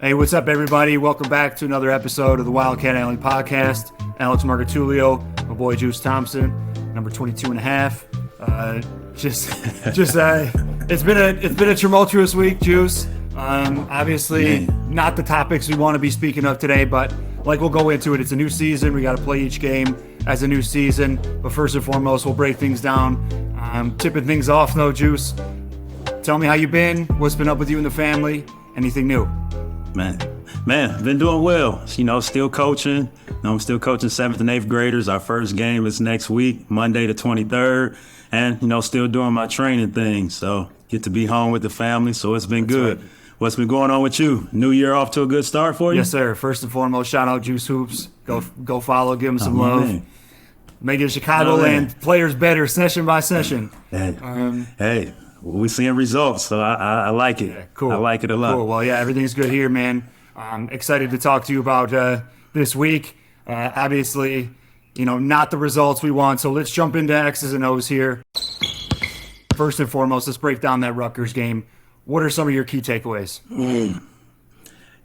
Hey, what's up, everybody? Welcome back to another episode of the Wildcat Alley podcast. Alex Marcotullio, my boy Juice Thompson, number 22 and a half. It's been a tumultuous week, Juice. Obviously, not the topics we want to be speaking of today, but we'll go into it. It's a new season. We got to play each game as a new season. But first and foremost, we'll break things down. Tipping things off, though, Juice. Tell me how you been. What's been up with you and the family? Anything new? Man, been doing well. Still coaching. I'm still coaching 7th and 8th graders. Our first game is next week, Monday the 23rd. And, still doing my training thing. So get to be home with the family. So it's been good. Right. What's been going on with you? New year off to a good start for you? Yes, sir. First and foremost, shout out Juice Hoops. Go follow, give him some love. Man. Making Chicagoland players better session by session. Hey. We're seeing results, so I like it. Yeah, cool. I like it a lot. Cool. Well, yeah, everything's good here, man. I'm excited to talk to you about this week. Obviously, not the results we want, so let's jump into X's and O's here. First and foremost, let's break down that Rutgers game. What are some of your key takeaways?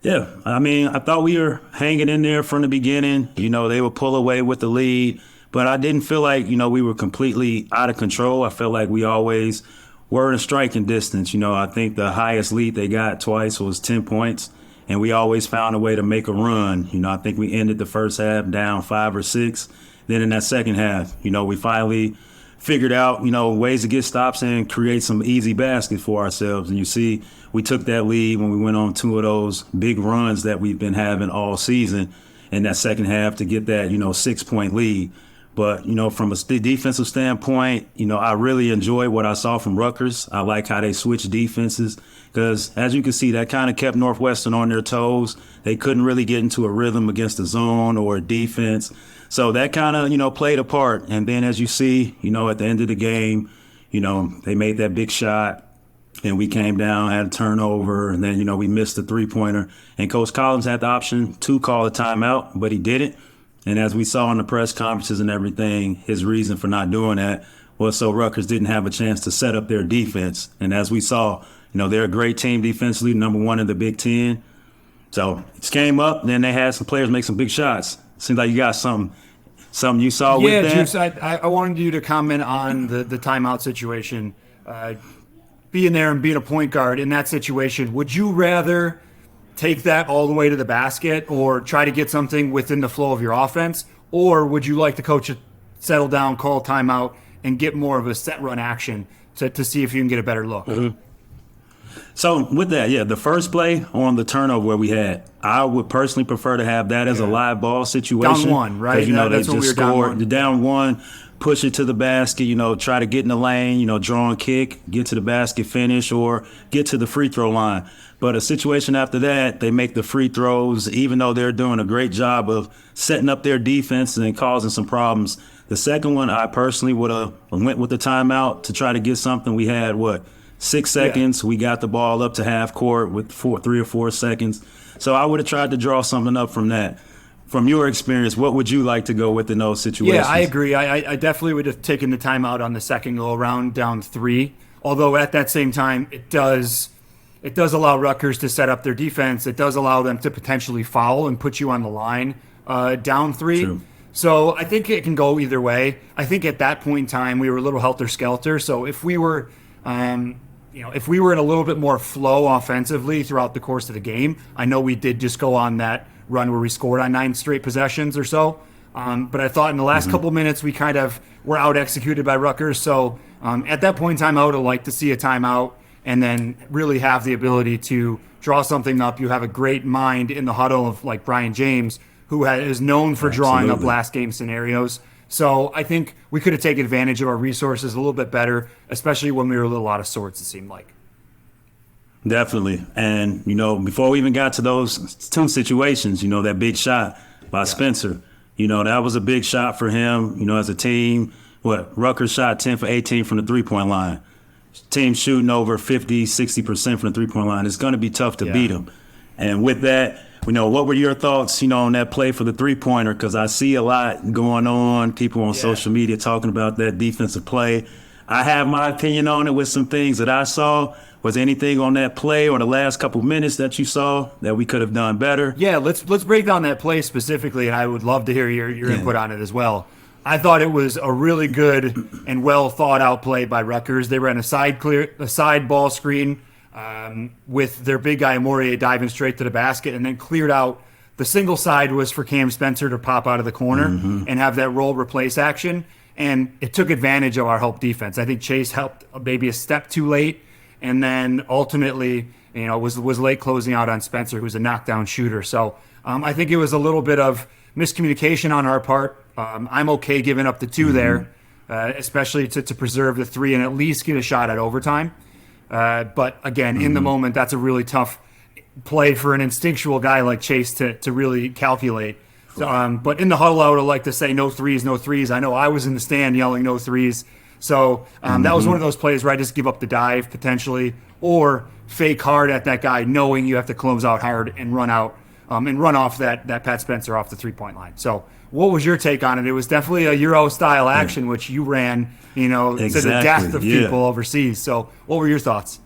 Yeah, I thought we were hanging in there from the beginning. They would pull away with the lead, but I didn't feel like, we were completely out of control. I felt like we always were in striking distance. I think the highest lead they got twice was 10 points, and we always found a way to make a run. I think we ended the first half down 5 or 6. Then in that second half, we finally figured out, ways to get stops and create some easy baskets for ourselves. And you see, we took that lead when we went on 2 of those big runs that we've been having all season in that second half to get that, 6-point lead. But, from a defensive standpoint, I really enjoyed what I saw from Rutgers. I like how they switched defenses because, as you can see, that kind of kept Northwestern on their toes. They couldn't really get into a rhythm against the zone or defense. So that kind of, played a part. And then, as you see, at the end of the game, they made that big shot and we came down, had a turnover, and then, we missed the three-pointer. And Coach Collins had the option to call a timeout, but he didn't. And as we saw in the press conferences and everything, his reason for not doing that was so Rutgers didn't have a chance to set up their defense. And as we saw, they're a great team defensively, number 1 in the Big Ten. So it came up, and then they had some players make some big shots. Seems like you got something you saw with that. Yeah, Juice, I wanted you to comment on the timeout situation. Being there and being a point guard in that situation, would you rather take that all the way to the basket or try to get something within the flow of your offense? Or would you like the coach to settle down, call timeout, and get more of a set run action to see if you can get a better look? Mm-hmm. So with that, the first play on the turnover where we had, I would personally prefer to have that as a live ball situation. Down 1, right? Because, That's they just scored. The down 1, push it to the basket, try to get in the lane, draw and kick, get to the basket, finish, or get to the free throw line. But a situation after that, they make the free throws, even though they're doing a great job of setting up their defense and causing some problems. The second one, I personally would have went with the timeout to try to get something. We had, 6 seconds. Yeah. We got the ball up to half court with 3 or 4 seconds. So I would have tried to draw something up from that. From your experience, what would you like to go with in those situations? Yeah, I agree. I definitely would have taken the timeout on the second go-around down 3. Although at that same time, it does allow Rutgers to set up their defense. It does allow them to potentially foul and put you on the line down 3. True. So I think it can go either way. I think at that point in time, we were a little helter-skelter. So if we were if we were in a little bit more flow offensively throughout the course of the game, I know we did just go on that run where we scored on 9 straight possessions or so. But I thought in the last couple minutes, we kind of were out-executed by Rutgers. So at that point in time, I would have liked to see a timeout and then really have the ability to draw something up. You have a great mind in the huddle of like Brian James, who is known for drawing up last game scenarios. So I think we could have taken advantage of our resources a little bit better, especially when we were a little out of sorts, it seemed like. Definitely. And, before we even got to those 2 situations, that big shot by Spencer, that was a big shot for him, as a team. Rutgers shot 10 for 18 from the three-point line. Team shooting over 50, 60% from the three-point line. It's going to be tough to beat them. And with that, what were your thoughts, on that play for the three-pointer? Because I see a lot going on, people on social media talking about that defensive play. I have my opinion on it with some things that I saw. Was anything on that play or the last couple minutes that you saw that we could have done better? Yeah, let's break down that play specifically, and I would love to hear your input on it as well. I thought it was a really good and well thought out play by Rutgers. They ran a side ball screen with their big guy Mourier diving straight to the basket, and then cleared out. The single side was for Cam Spencer to pop out of the corner and have that roll replace action, and it took advantage of our help defense. I think Chase helped maybe a step too late, and then ultimately, was late closing out on Spencer, who's a knockdown shooter. So I think it was a little bit of miscommunication on our part. I'm okay giving up the two there, especially to preserve the three and at least get a shot at overtime. But again, in the moment, that's a really tough play for an instinctual guy like Chase to really calculate. But in the huddle, I would like to say no threes, no threes. I know I was in the stand yelling no threes. So that was one of those plays where I just give up the dive potentially, or fake hard at that guy, knowing you have to close out hard and run out and run off that Pat Spencer off the 3-point line. So what was your take on it? It was definitely a Euro style action, which you ran, to the death of people overseas. So what were your thoughts?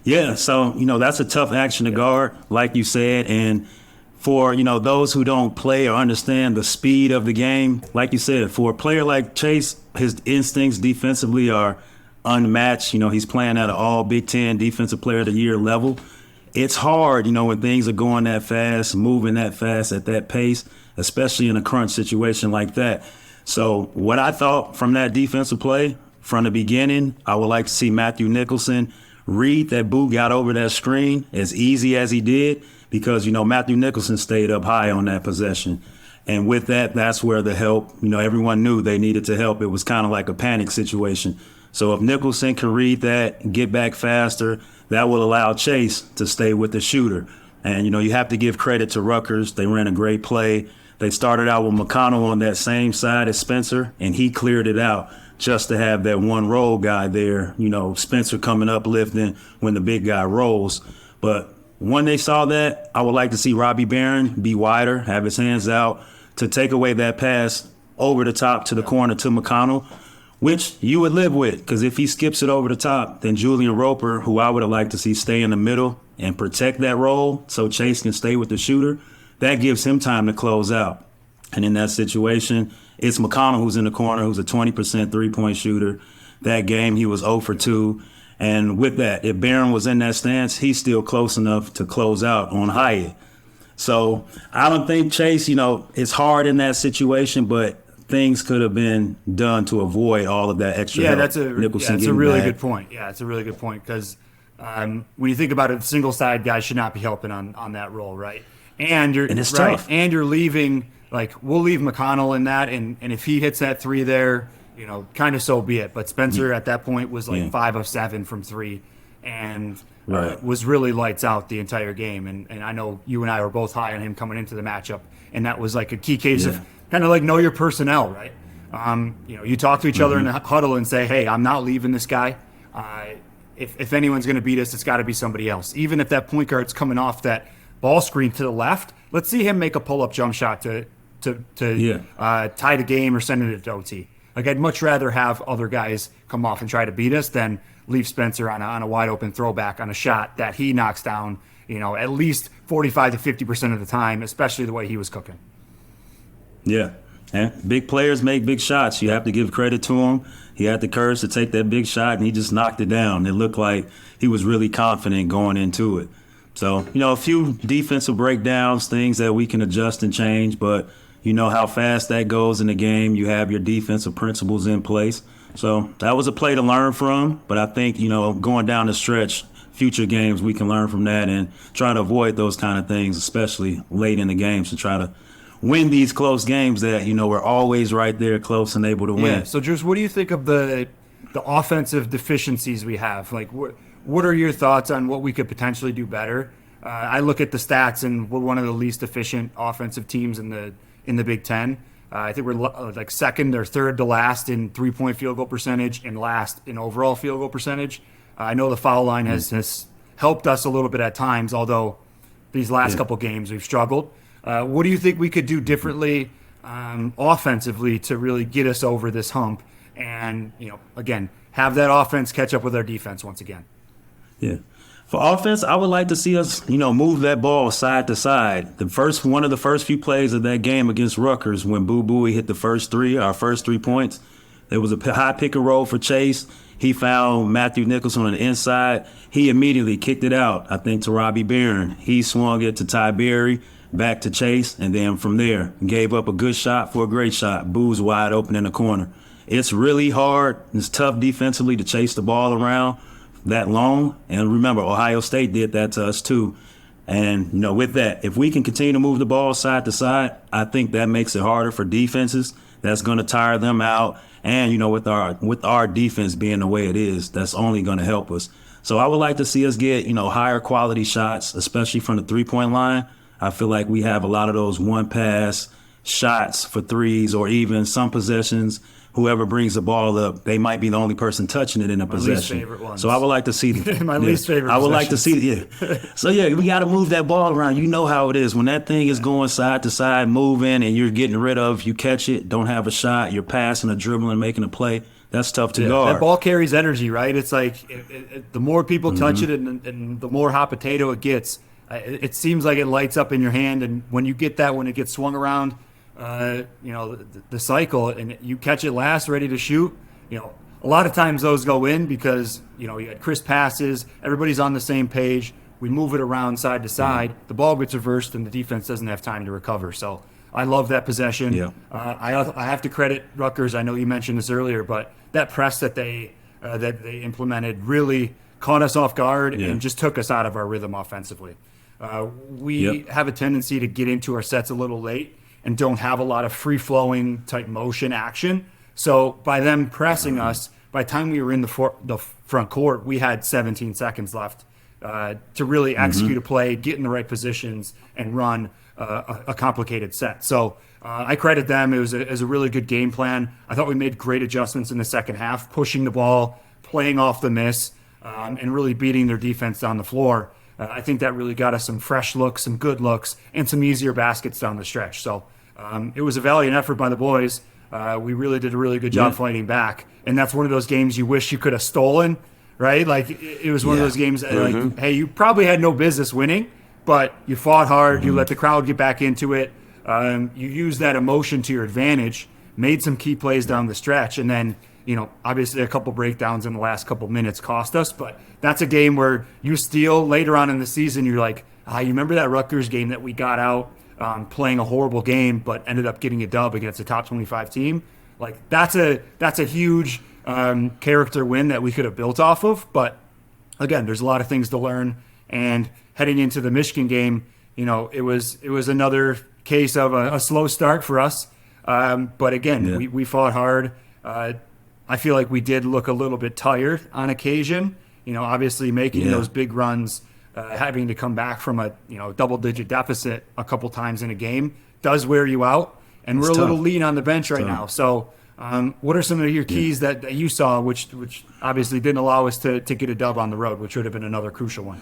Yeah, so, that's a tough action to guard, like you said. And for, those who don't play or understand the speed of the game, like you said, for a player like Chase, his instincts defensively are unmatched. He's playing at an all Big Ten Defensive Player of the Year level. It's hard, when things are going that fast, moving that fast at that pace, especially in a crunch situation like that. So what I thought from that defensive play from the beginning, I would like to see Matthew Nicholson read that Boo got over that screen as easy as he did, because, Matthew Nicholson stayed up high on that possession. And with that, that's where the help, everyone knew they needed to help. It was kind of like a panic situation. So if Nicholson can read that and get back faster, that will allow Chase to stay with the shooter. And, you have to give credit to Rutgers. They ran a great play. They started out with McConnell on that same side as Spencer, and he cleared it out just to have that one roll guy there, Spencer coming up lifting when the big guy rolls. But when they saw that, I would like to see Robbie Barron be wider, have his hands out to take away that pass over the top to the corner to McConnell, which you would live with, because if he skips it over the top, then Julian Roper, who I would have liked to see stay in the middle and protect that roll so Chase can stay with the shooter, that gives him time to close out. And in that situation, it's McConnell who's in the corner, who's a 20% three-point shooter. That game, he was 0 for 2. And with that, if Barron was in that stance, he's still close enough to close out on Hyatt. So I don't think Chase, it's hard in that situation, but things could have been done to avoid all of that extra help. That's a really good point. Yeah, it's a really good point, because when you think about it, single side guys should not be helping on that role, right? And it's tough. And you're leaving, we'll leave McConnell in that, and if he hits that three there, kind of so be it. But Spencer at that point was 5 of 7 from 3, and was really lights out the entire game. And I know you and I were both high on him coming into the matchup, and that was a key case of kind of know your personnel, right? You talk to each other in the huddle and say, hey, I'm not leaving this guy. If anyone's going to beat us, it's got to be somebody else. Even if that point guard's coming off that ball screen to the left, let's see him make a pull-up jump shot to tie the game or send it to OT. I'd much rather have other guys come off and try to beat us than leave Spencer on a wide open throwback on a shot that he knocks down, at least 45 to 50% of the time, especially the way he was cooking. Yeah. And big players make big shots. You have to give credit to him. He had the courage to take that big shot, and he just knocked it down. It looked like he was really confident going into it. So, a few defensive breakdowns, things that we can adjust and change, but you know how fast that goes in the game. You have your defensive principles in place. So that was a play to learn from, but I think, going down the stretch, future games, we can learn from that and try to avoid those kind of things, especially late in the games, to try to win these close games that, we're always right there close and able to win. Yeah. So, Drews, what do you think of the offensive deficiencies we have? What are your thoughts on what we could potentially do better? I look at the stats, and we're one of the least efficient offensive teams in the Big Ten. I think we're second or third to last in three-point field goal percentage and last in overall field goal percentage. I know the foul line has helped us a little bit at times, although these last couple games we've struggled. What do you think we could do differently offensively to really get us over this hump and, again, have that offense catch up with our defense once again. Yeah. For offense, I would like to see us, move that ball side to side. One of the first few plays of that game against Rutgers, when Boo Buie hit our first 3 points, there was a high pick and roll for Chase. He found Matthew Nicholson on the inside. He immediately kicked it out, I think, to Robbie Barron. He swung it to Ty Berry, back to Chase, and then from there, gave up a good shot for a great shot. Boo's wide open in the corner. It's really hard. It's tough defensively to chase the ball around that long. And remember, Ohio State did that to us too. And, with that, if we can continue to move the ball side to side, I think that makes it harder for defenses. That's going to tire them out. And, with our defense being the way it is, that's only going to help us. So I would like to see us get, higher quality shots, especially from the 3-point line. I feel like we have a lot of those one pass shots for threes, or even some possessions, whoever brings the ball up, they might be the only person touching it in a possession. Least favorite ones. So I would like to see least favorite. I would like to see So we got to move that ball around. You know how it is when that thing is going side to side, moving, and you're getting rid of. You catch it, don't have a shot. You're passing, or dribbling, making a play. That's tough to guard. That ball carries energy, right? It's like the more people touch it, and the more hot potato it gets. It seems like it lights up in your hand, and when you get that, when it gets swung around, the cycle, and you catch it last, ready to shoot, a lot of times those go in because, you had crisp passes, everybody's on the same page, we move it around side to side, the ball gets reversed, and the defense doesn't have time to recover. So I love that possession. Yeah. I have to credit Rutgers. I know you mentioned this earlier, but that press that they implemented really caught us off guard and just took us out of our rhythm offensively. We have a tendency to get into our sets a little late and don't have a lot of free-flowing type motion action. So by them pressing us, by the time we were in the front court, we had 17 seconds left to really execute a play, get in the right positions, and run a complicated set. So I credit them. It was a really good game plan. I thought we made great adjustments in the second half, pushing the ball, playing off the miss, and really beating their defense down the floor. I think that really got us some fresh looks, some good looks, and some easier baskets down the stretch. So it was a valiant effort by the boys. We really did a really good job fighting back. And that's one of those games you wish you could have stolen, right? Like, it was one of those games that, like, hey, you probably had no business winning, but you fought hard. You let the crowd get back into it. You used that emotion to your advantage, made some key plays down the stretch, and then, obviously a couple breakdowns in the last couple minutes cost us, but that's a game where you steal later on in the season. You're like, you remember that Rutgers game that we got out playing a horrible game, but ended up getting a dub against a top 25 team? Like, that's a huge character win that we could have built off of. But again, there's a lot of things to learn. And heading into the Michigan game, it was another case of a slow start for us. But again, we fought hard. I feel like we did look a little bit tired on occasion. Obviously making those big runs, having to come back from a double-digit deficit a couple times in a game does wear you out. And we're a little lean on the bench right now. So what are some of your keys that you saw, which obviously didn't allow us to get a dub on the road, which would have been another crucial one?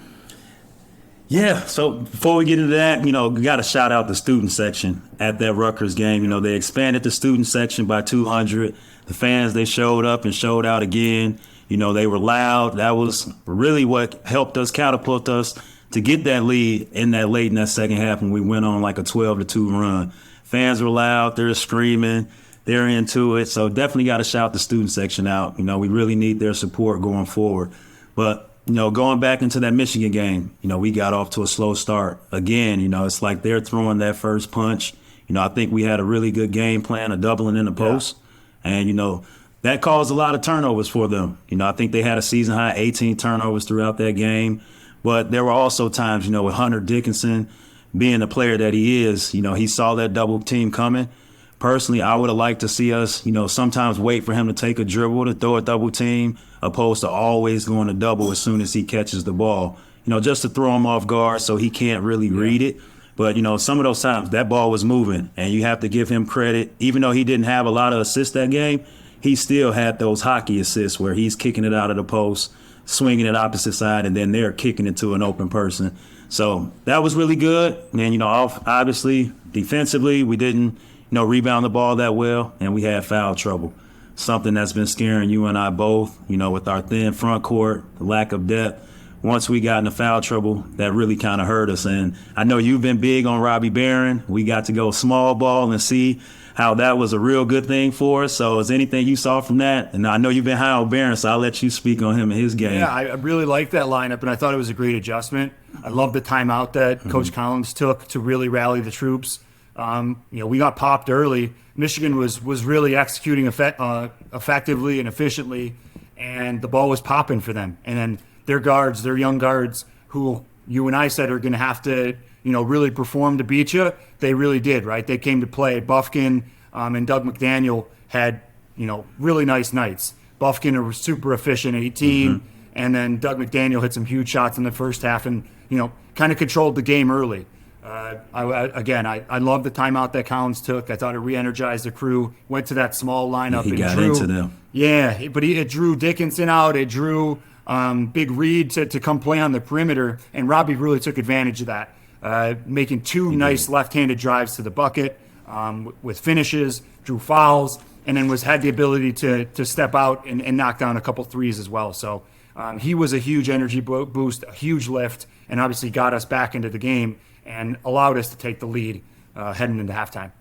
Yeah, so before we get into that, we got to shout out the student section at that Rutgers game. They expanded the student section by 200. The fans, they showed up and showed out again. They were loud. That was really what helped us catapult us to get that lead in that second half when we went on like a 12-2 run. Fans were loud. They're screaming. They're into it. So definitely got to shout the student section out. We really need their support going forward. But going back into that Michigan game, we got off to a slow start. Again, it's like they're throwing that first punch. I think we had a really good game plan of doubling in the post. And, that caused a lot of turnovers for them. I think they had a season high 18 turnovers throughout that game. But there were also times, with Hunter Dickinson being the player that he is, he saw that double team coming. Personally, I would have liked to see us, sometimes wait for him to take a dribble to throw a double team, opposed to always going to double as soon as he catches the ball, just to throw him off guard so he can't really read it. But, some of those times that ball was moving, and you have to give him credit. Even though he didn't have a lot of assists that game, he still had those hockey assists where he's kicking it out of the post, swinging it opposite side, and then they're kicking it to an open person. So that was really good. And, obviously, defensively, we didn't, rebound the ball that well, and we had foul trouble. something that's been scaring you and I both, with our thin front court, the lack of depth. Once we got into foul trouble, that really kind of hurt us. And I know you've been big on Robbie Barron. We got to go small ball and see how that was a real good thing for us. So is anything you saw from that? And I know you've been high on Barron, so I'll let you speak on him and his game. Yeah, I really liked that lineup, and I thought it was a great adjustment. I love the timeout that Coach Collins took to really rally the troops. We got popped early. Michigan was really executing effectively and efficiently, and the ball was popping for them. And then their guards, their young guards, who you and I said are going to have to, really perform to beat you, they really did, right? They came to play. Buffkin and Doug McDaniel had, really nice nights. Buffkin was super efficient, 18, and then Doug McDaniel hit some huge shots in the first half and, kind of controlled the game early. I love the timeout that Collins took. I thought it re-energized the crew. Went to that small lineup. He got into them. Yeah, but it drew Dickinson out. It drew Big Reed to come play on the perimeter, and Robbie really took advantage of that, making two nice left-handed drives to the bucket with finishes, drew fouls, and then had the ability to step out and knock down a couple threes as well. So he was a huge energy boost, a huge lift, and obviously got us back into the game and allowed us to take the lead heading into halftime.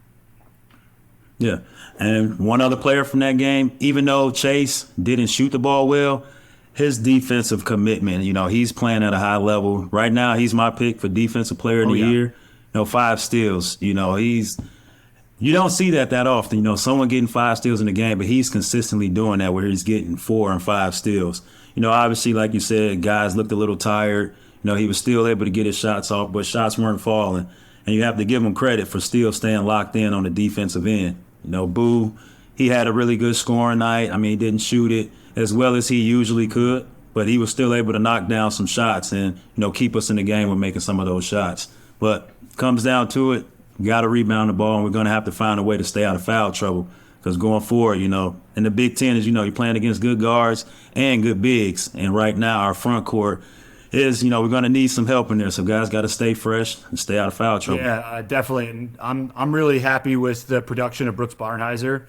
Yeah, and one other player from that game, even though Chase didn't shoot the ball well, his defensive commitment, he's playing at a high level. Right now, he's my pick for Defensive Player of the Year. 5 steals. You don't see that often. Someone getting 5 steals in the game, but he's consistently doing that where he's getting 4 and 5 steals. Obviously, like you said, guys looked a little tired. He was still able to get his shots off, but shots weren't falling. And you have to give him credit for still staying locked in on the defensive end. Boo, he had a really good scoring night. He didn't shoot it as well as he usually could, but he was still able to knock down some shots and, keep us in the game with making some of those shots. But comes down to it, we got to rebound the ball, and we're going to have to find a way to stay out of foul trouble. Because going forward, in the Big Ten, as you're playing against good guards and good bigs. And right now, our front court is, we're going to need some help in there. So guys got to stay fresh and stay out of foul trouble. Yeah, definitely. And I'm really happy with the production of Brooks Barnhizer,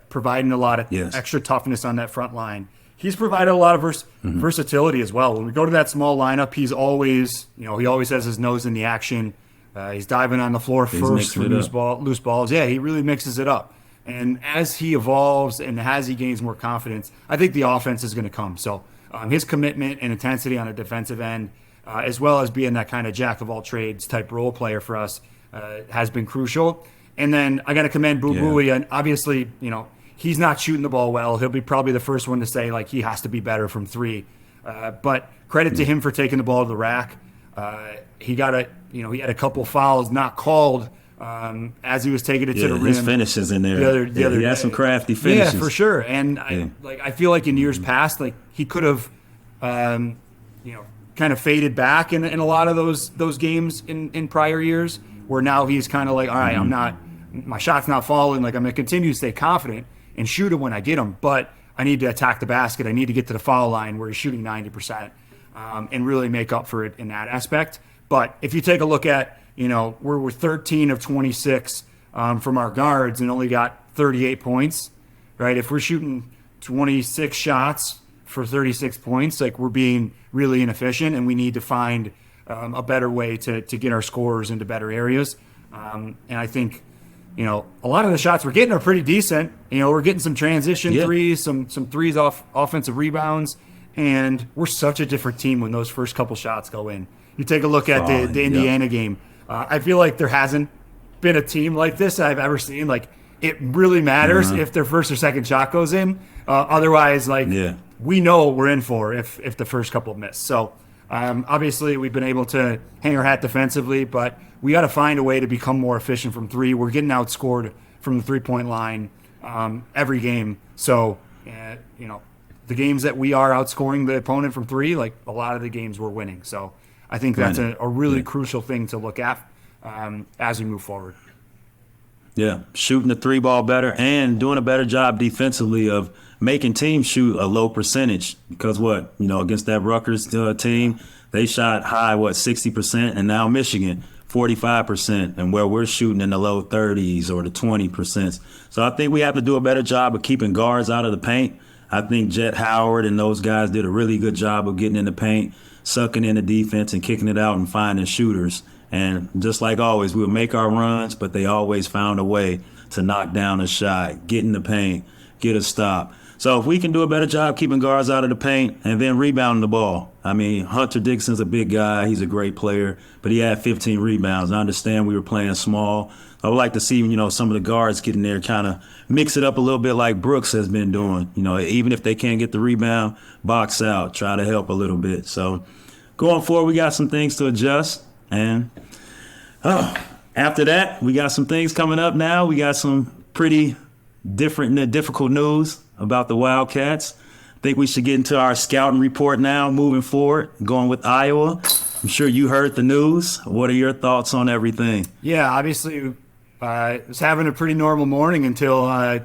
providing a lot of extra toughness on that front line. He's provided a lot of versatility as well. When we go to that small lineup, he's always, he always has his nose in the action. He's diving on the floor first for loose balls. Yeah, he really mixes it up. And as he evolves and as he gains more confidence, I think the offense is going to come. So his commitment and intensity on the defensive end, as well as being that kind of jack-of-all-trades type role player for us, has been crucial. And then I got to commend Boo Buie. And obviously, he's not shooting the ball well. He'll be probably the first one to say, he has to be better from 3. But credit to him for taking the ball to the rack. He got he had a couple fouls not called as he was taking it to the rim. His finishes in there. The other he had some crafty finishes. Yeah, for sure. And I feel like in years past, he could have, kind of faded back in a lot of those games in prior years, where now he's kind of all right, my shot's not falling. I'm going to continue to stay confident and shoot it when I get them, but I need to attack the basket. I need to get to the foul line where he's shooting 90% and really make up for it in that aspect. But if you take a look at, we're 13 of 26 from our guards and only got 38 points, right? If we're shooting 26 shots for 36 points, we're being really inefficient, and we need to find a better way to get our scorers into better areas. And I think, a lot of the shots we're getting are pretty decent. We're getting some transition threes, some threes off offensive rebounds, and we're such a different team when those first couple shots go in. You take a look at the Indiana game. I feel like there hasn't been a team like this I've ever seen. It really matters if their first or second shot goes in. Otherwise, we know what we're in for if the first couple miss. So obviously we've been able to hang our hat defensively, but we got to find a way to become more efficient from 3. We're getting outscored from the 3-point line every game. So, the games that we are outscoring the opponent from 3, a lot of the games we're winning. So I think that's a really crucial thing to look at as we move forward. Yeah, shooting the 3 ball better and doing a better job defensively of making teams shoot a low percentage. Because against that Rutgers team, they shot high, 60%, and now Michigan, 45%, and where we're shooting in the low 30s or the 20%. So I think we have to do a better job of keeping guards out of the paint. I think Jet Howard and those guys did a really good job of getting in the paint, sucking in the defense and kicking it out and finding shooters. And just like always, we'll make our runs, but they always found a way to knock down a shot, get in the paint, get a stop. So if we can do a better job keeping guards out of the paint and then rebounding the ball. I mean, Hunter Dixon's a big guy. He's a great player, but he had 15 rebounds. I understand we were playing small. I would like to see, some of the guards get in there, kind of mix it up a little bit like Brooks has been doing. Even if they can't get the rebound, box out, try to help a little bit. So going forward, we got some things to adjust. And after that, we got some things coming up now. We got some pretty different and difficult news about the Wildcats. I think we should get into our scouting report now, moving forward, going with Iowa. I'm sure you heard the news. What are your thoughts on everything? Yeah, obviously, I was having a pretty normal morning until I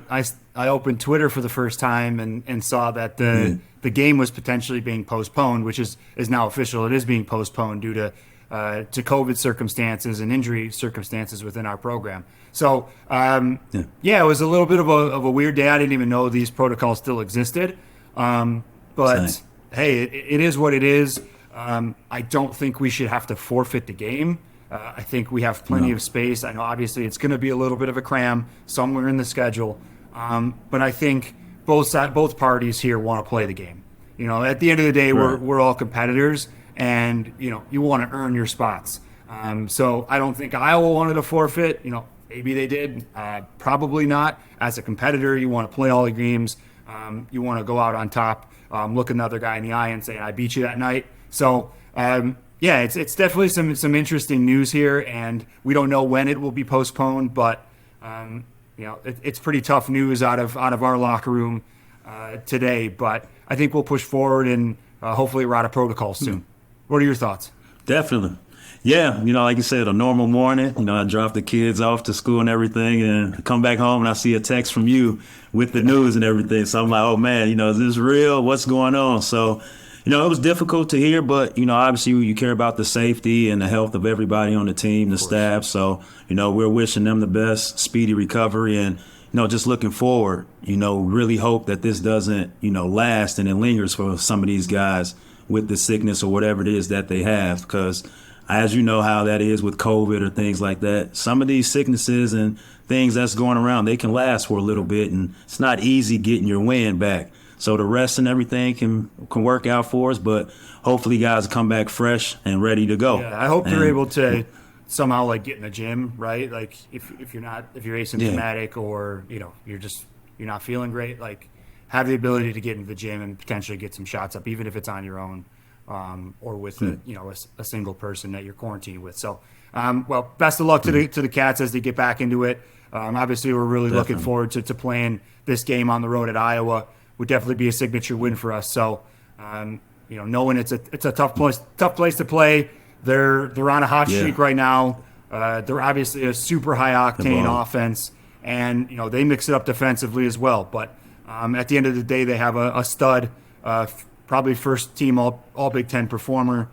opened Twitter for the first time and saw that the game was potentially being postponed, which is now official. It is being postponed due to COVID circumstances and injury circumstances within our program. So, it was a little bit of a weird day. I didn't even know these protocols still existed. But Same. Hey, it is what it is. I don't think we should have to forfeit the game. I think we have plenty of space. I know obviously it's going to be a little bit of a cram somewhere in the schedule. But I think both parties here want to play the game. At the end of the day, Right. we're all competitors, and you want to earn your spots. So I don't think Iowa wanted to forfeit. Maybe they did. Probably not. As a competitor, you want to play all the games. You want to go out on top, look another guy in the eye and say, I beat you that night. So, it's definitely some interesting news here, and we don't know when it will be postponed, but, it's pretty tough news out of our locker room today. But I think we'll push forward, and hopefully we're out of protocol soon. What are your thoughts? Definitely. Yeah, like you said, a normal morning. I drop the kids off to school and everything, and I come back home and I see a text from you with the news and everything. So I'm like, oh man, is this real? What's going on? So, it was difficult to hear, but obviously you care about the safety and the health of everybody on the team, the staff. So, we're wishing them the best, speedy recovery, and just looking forward. Really hope that this doesn't last and it lingers for some of these guys with the sickness or whatever it is that they have, because as you know how that is with COVID or things like that, some of these sicknesses and things that's going around, they can last for a little bit, and it's not easy getting your wind back. So the rest and everything can work out for us, but hopefully guys come back fresh and ready to go. Yeah, I hope they're able to somehow get in the gym, right? Like if you're asymptomatic or you're not feeling great, have the ability to get into the gym and potentially get some shots up, even if it's on your own. Or with a single person that you're quarantined with. So, best of luck to the Cats as they get back into it. Obviously, we're really looking forward to playing this game on the road at Iowa. Would definitely be a signature win for us. So, knowing it's a tough place to play. They're on a hot streak right now. They're obviously a super high octane offense, and they mix it up defensively as well. But at the end of the day, they have a stud. Probably first team all Big Ten performer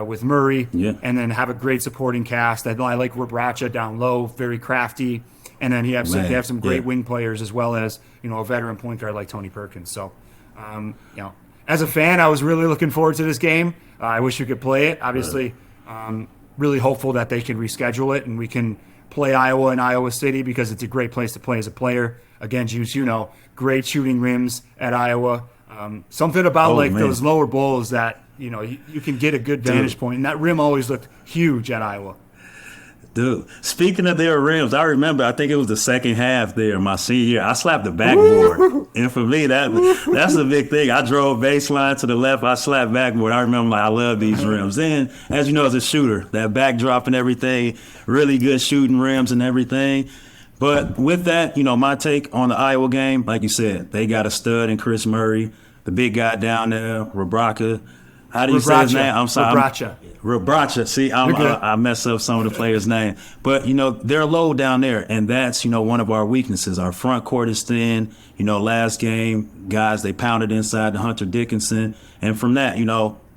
with Murray, and then have a great supporting cast. I like Rabracha down low, very crafty, and then they have some great wing players as well as a veteran point guard like Tony Perkins. So, as a fan, I was really looking forward to this game. I wish we could play it. Obviously, really hopeful that they can reschedule it and we can play Iowa in Iowa City because it's a great place to play as a player. Again, Juice, great shooting rims at Iowa. Something about those lower bowls that you can get a good vantage point, and that rim always looked huge at Iowa. Dude, speaking of their rims, I remember, I think it was the second half there, my senior year, I slapped the backboard. And for me, that's a big thing. I drove baseline to the left, I slapped backboard. I remember, I love these rims. And as you know, as a shooter, that backdrop and everything, really good shooting rims and everything. But with that, my take on the Iowa game, like you said, they got a stud in Chris Murray, the big guy down there, Rabracha. How do you say his name? I'm sorry. Rabracha. See, I mess up some of the players' name. But, they're low down there, and that's, one of our weaknesses. Our front court is thin. Last game, guys, they pounded inside to Hunter Dickinson. And from that,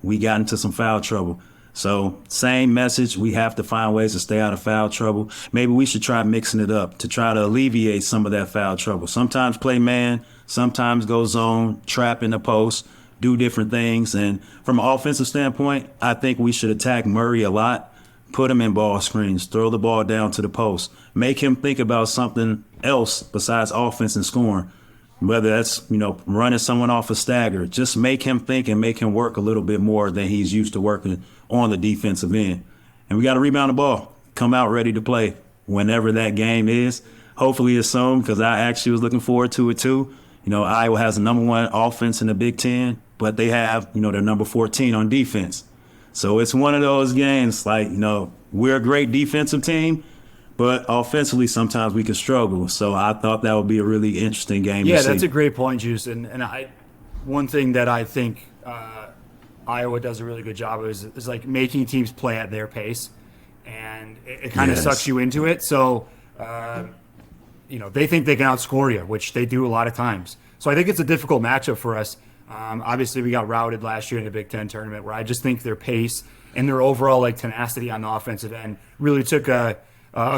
we got into some foul trouble. So same message. We have to find ways to stay out of foul trouble. Maybe we should try mixing it up to try to alleviate some of that foul trouble. Sometimes play man, sometimes go zone, trap in the post, do different things. And from an offensive standpoint, I think we should attack Murray a lot, put him in ball screens, throw the ball down to the post, make him think about something else besides offense and scoring. Whether that's, running someone off a stagger, just make him think and make him work a little bit more than he's used to working on the defensive end. And we got to rebound the ball, come out ready to play whenever that game is. Hopefully it's soon, because I actually was looking forward to it too. Iowa has the number 1 offense in the Big Ten, but they have, their number 14 on defense. So it's one of those games like, we're a great defensive team, but offensively, sometimes we can struggle. So I thought that would be a really interesting game to see. Yeah, that's a great point, Juice. And one thing that I think Iowa does a really good job of is like making teams play at their pace. And it kind of sucks you into it. So, they think they can outscore you, which they do a lot of times. So I think it's a difficult matchup for us. Obviously, we got routed last year in the Big Ten tournament, where I just think their pace and their overall tenacity on the offensive end really took a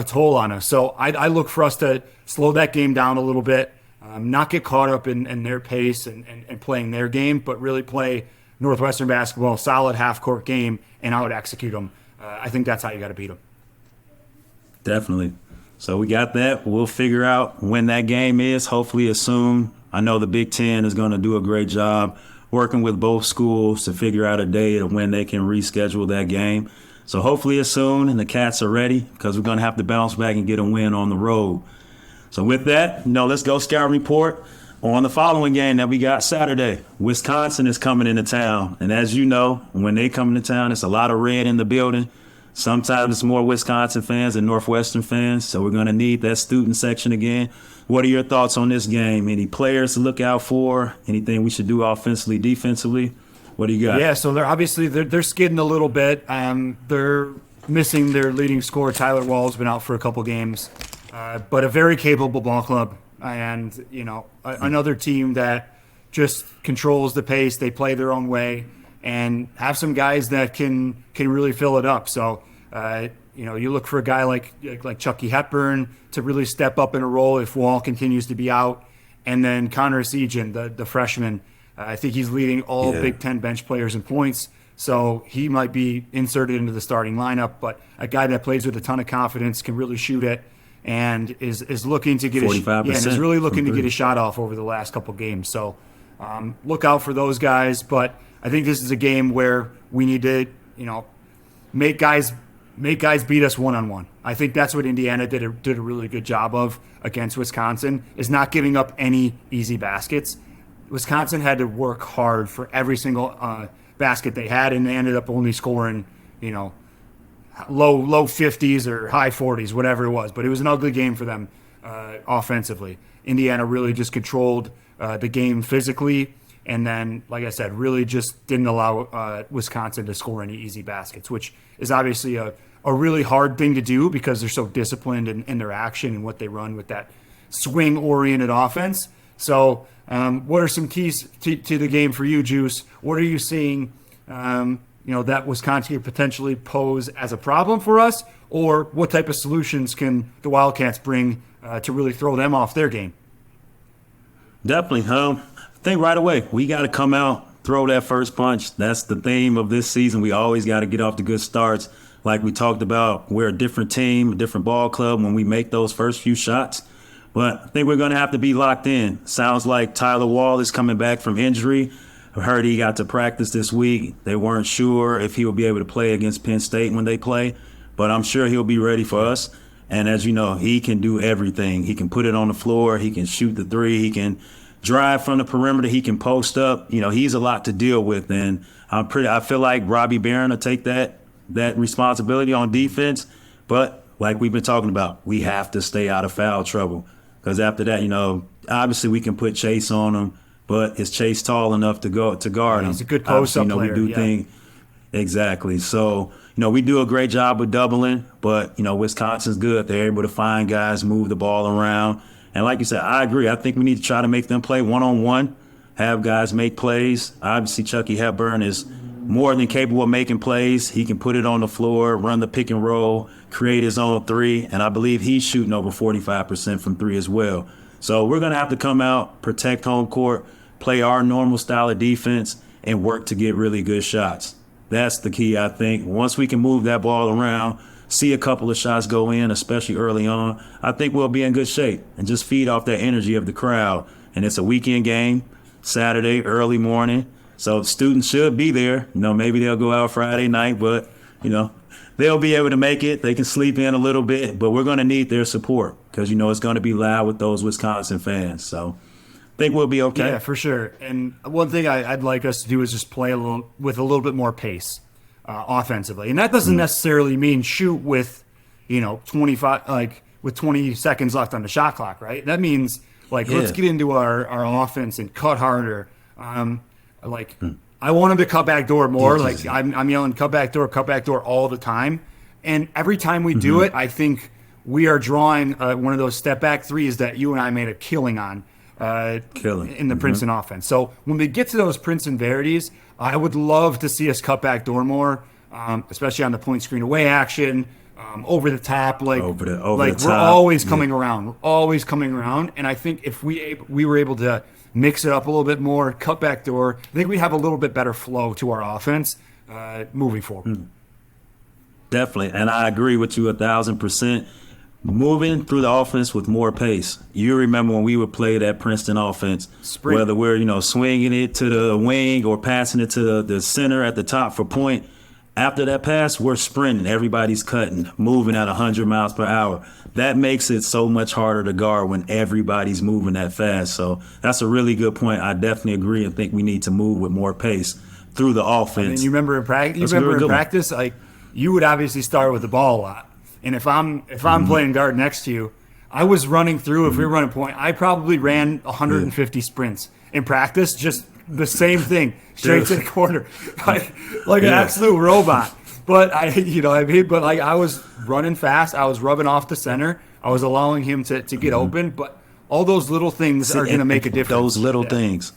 toll on us. So I look for us to slow that game down a little bit, not get caught up in their pace and playing their game, but really play Northwestern basketball, solid half-court game, and out execute them. I think that's how you got to beat them. Definitely. So we got that. We'll figure out when that game is. Hopefully it's soon. I know the Big Ten is going to do a great job working with both schools to figure out a day of when they can reschedule that game. So hopefully it's soon and the Cats are ready, because we're going to have to bounce back and get a win on the road. So with that, let's go scout report on the following game that we got Saturday. Wisconsin is coming into town. And as you know, when they come into town, it's a lot of red in the building. Sometimes it's more Wisconsin fans than Northwestern fans. So we're going to need that student section again. What are your thoughts on this game? Any players to look out for? Anything we should do offensively, defensively? What do you got? Yeah, so they're skidding a little bit. They're missing their leading scorer. Tyler Wall's been out for a couple games, but a very capable ball club, and another team that just controls the pace. They play their own way and have some guys that can really fill it up. So you look for a guy like Chucky Hepburn to really step up in a role if Wall continues to be out, and then Connor Segan, the freshman. I think he's leading all Big Ten bench players in points, so he might be inserted into the starting lineup. But a guy that plays with a ton of confidence, can really shoot it, and is looking to get is really looking to get a shot off over the last couple games. So look out for those guys. But I think this is a game where we need to make guys beat us one-on-one. I think that's what Indiana did a really good job of against Wisconsin, is not giving up any easy baskets. Wisconsin had to work hard for every single basket they had, and they ended up only scoring, low 50s or high 40s, whatever it was. But it was an ugly game for them offensively. Indiana really just controlled the game physically, and then, like I said, really just didn't allow Wisconsin to score any easy baskets, which is obviously a really hard thing to do because they're so disciplined in their action and what they run with that swing-oriented offense. So what are some keys to the game for you, Juice? What are you seeing, that Wisconsin could potentially pose as a problem for us, or what type of solutions can the Wildcats bring to really throw them off their game? Definitely. I think right away we got to come out, throw that first punch. That's the theme of this season. We always got to get off the good starts. Like we talked about, we're a different team, a different ball club when we make those first few shots. But I think we're going to have to be locked in. Sounds like Tyler Wall is coming back from injury. I heard he got to practice this week. They weren't sure if he will be able to play against Penn State when they play, but I'm sure he'll be ready for us. And as you know, he can do everything. He can put it on the floor. He can shoot the three. He can drive from the perimeter. He can post up. He's a lot to deal with. And I feel like Robbie Barron will take that responsibility on defense. But like we've been talking about, we have to stay out of foul trouble. Because after that, obviously we can put Chase on him, but is Chase tall enough to guard him? He's a good post-up player. We do things exactly. So we do a great job of doubling, but Wisconsin's good. They're able to find guys, move the ball around, and like you said, I agree. I think we need to try to make them play one-on-one, have guys make plays. Obviously, Chucky Hepburn is more than capable of making plays. He can put it on the floor, run the pick and roll, create his own three, and I believe he's shooting over 45% from three as well. So we're going to have to come out, protect home court, play our normal style of defense, and work to get really good shots. That's the key, I think. Once we can move that ball around, see a couple of shots go in, especially early on, I think we'll be in good shape and just feed off that energy of the crowd. And it's a weekend game, Saturday, early morning. So students should be there. Maybe they'll go out Friday night, but, they'll be able to make it. They can sleep in a little bit, but we're going to need their support because, it's going to be loud with those Wisconsin fans. So I think we'll be okay. Yeah, for sure. And one thing I'd like us to do is just play with a little bit more pace offensively. And that doesn't necessarily mean shoot with, 25, with 20 seconds left on the shot clock, right? That means, let's get into our offense and cut harder. I want him to cut back door more. I'm yelling cut back door all the time. And every time we do it, I think we are drawing one of those step back threes that you and I made a killing on in the Princeton offense. So when we get to those Princeton verities, I would love to see us cut back door more, especially on the point screen away action, over the top. Over the top. We're always coming around. We're always coming around. And I think if we were able to mix it up a little bit more, cut back door, I think we have a little bit better flow to our offense moving forward. Definitely. And I agree with you 1,000%. Moving through the offense with more pace. You remember when we would play that Princeton offense, whether we're, swinging it to the wing or passing it to the center at the top for point. After that pass, we're sprinting. Everybody's cutting, moving at 100 miles per hour. That makes it so much harder to guard when everybody's moving that fast. So that's a really good point. I definitely agree and think we need to move with more pace through the offense. And you remember in practice, you would obviously start with the ball a lot. And if I'm playing guard next to you, I was running through. If we were running point, I probably ran 150 sprints in practice. Just the same thing, straight to the corner, like an absolute robot. But I was running fast. I was rubbing off the center. I was allowing him to get open. But all those little things are going to make a difference. Those little things.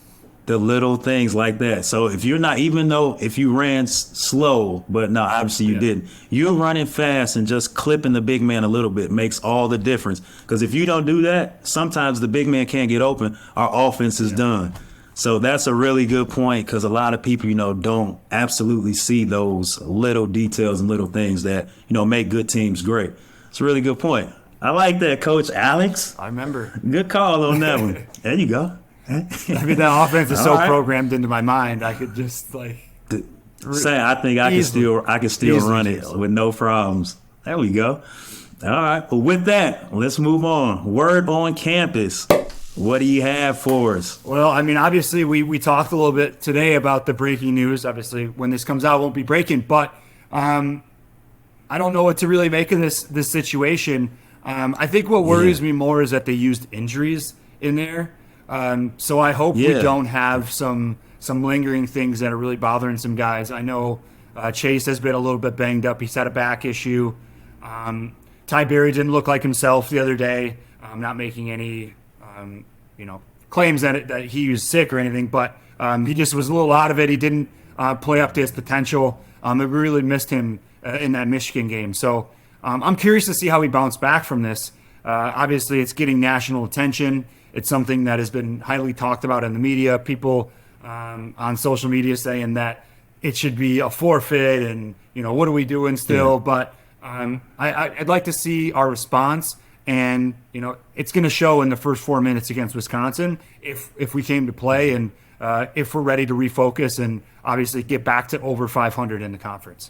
The little things like that. So if you're not, even though if you ran slow, but no, obviously you didn't. You're running fast and just clipping the big man a little bit makes all the difference. Because if you don't do that, sometimes the big man can't get open. Our offense is done. So that's a really good point because a lot of people, don't absolutely see those little details and little things that, make good teams great. It's a really good point. I like that, Coach Alex. I remember. Good call on that one. There you go. That offense is so programmed into my mind. I could just I think I can still run it with no problems. There we go. All right. Well, with that, let's move on. Word on campus. What do you have for us? Well, obviously we talked a little bit today about the breaking news. Obviously, when this comes out, it won't be breaking. But I don't know what to really make of this situation. I think what worries me more is that they used injuries in there. So I hope we don't have some lingering things that are really bothering some guys. I know Chase has been a little bit banged up. He's had a back issue. Ty Berry didn't look like himself the other day. I'm not making any claims that he was sick or anything, but he just was a little out of it. He didn't play up to his potential. I really missed him in that Michigan game. So I'm curious to see how he bounced back from this. Obviously, it's getting national attention. It's something that has been highly talked about in the media. People on social media saying that it should be a forfeit and, what are we doing still? Yeah. But I'd like to see our response. And, it's going to show in the first 4 minutes against Wisconsin if we came to play and if we're ready to refocus and obviously get back to over 500 in the conference.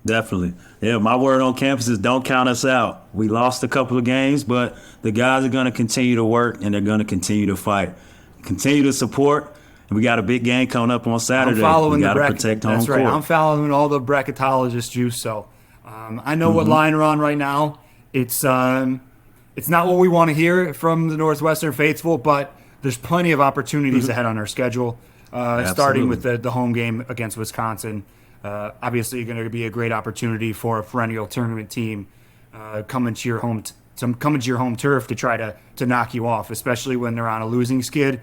Definitely. Yeah, my word on campus is don't count us out. We lost a couple of games, but the guys are going to continue to work and they're going to continue to fight. Continue to support. And we got a big game coming up on Saturday. We got to protect home court. That's right. I'm following all the bracketologist juice, so I know what line we're on right now. It's not what we want to hear from the Northwestern faithful, but there's plenty of opportunities ahead on our schedule, starting with the home game against Wisconsin. Obviously, going to be a great opportunity for a perennial tournament team coming to your home turf to try to knock you off, especially when they're on a losing skid.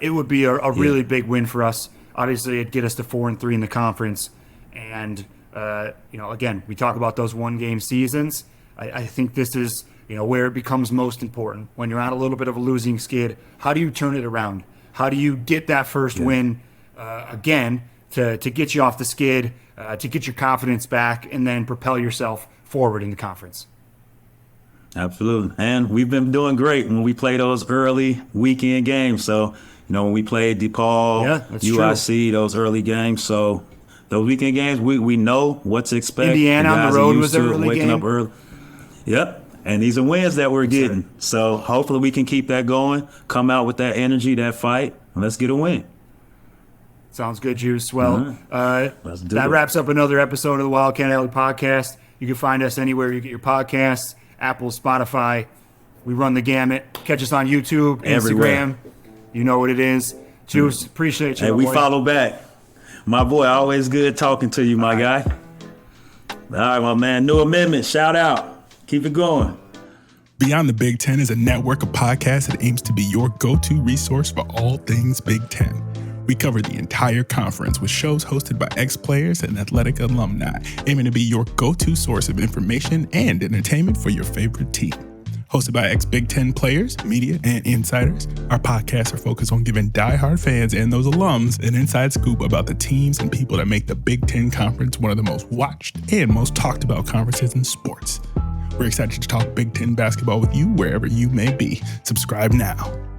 It would be a really big win for us Obviously, it'd get us to 4-3 in the conference. And, again, we talk about those one-game seasons. I think this is, where it becomes most important. When you're on a little bit of a losing skid, how do you turn it around? How do you get that first win again to get you off the skid, to get your confidence back, and then propel yourself forward in the conference? Absolutely. And we've been doing great when we play those early weekend games. So, when we played DePaul, UIC, those early games. So those weekend games, we know what to expect. Indiana on the road was an early waking game. Up early. Yep. And these are wins that we're getting. Right. So hopefully we can keep that going, come out with that energy, that fight, and let's get a win. Sounds good, Juice. Well, that wraps up another episode of the Wildcat Alley podcast. You can find us anywhere you get your podcasts, Apple, Spotify. We run the gamut. Catch us on YouTube, everywhere. Instagram. You know what it is. Juice, appreciate you. Hey, we follow back. My boy, always good talking to you, my guy. All right, my man. New Amendment, shout out. Keep it going. Beyond the Big Ten is a network of podcasts that aims to be your go-to resource for all things Big Ten. We cover the entire conference with shows hosted by ex-players and athletic alumni, aiming to be your go-to source of information and entertainment for your favorite team. Hosted by ex-Big Ten players, media, and insiders, our podcasts are focused on giving diehard fans and those alums an inside scoop about the teams and people that make the Big Ten Conference one of the most watched and most talked about conferences in sports. We're excited to talk Big Ten basketball with you wherever you may be. Subscribe now.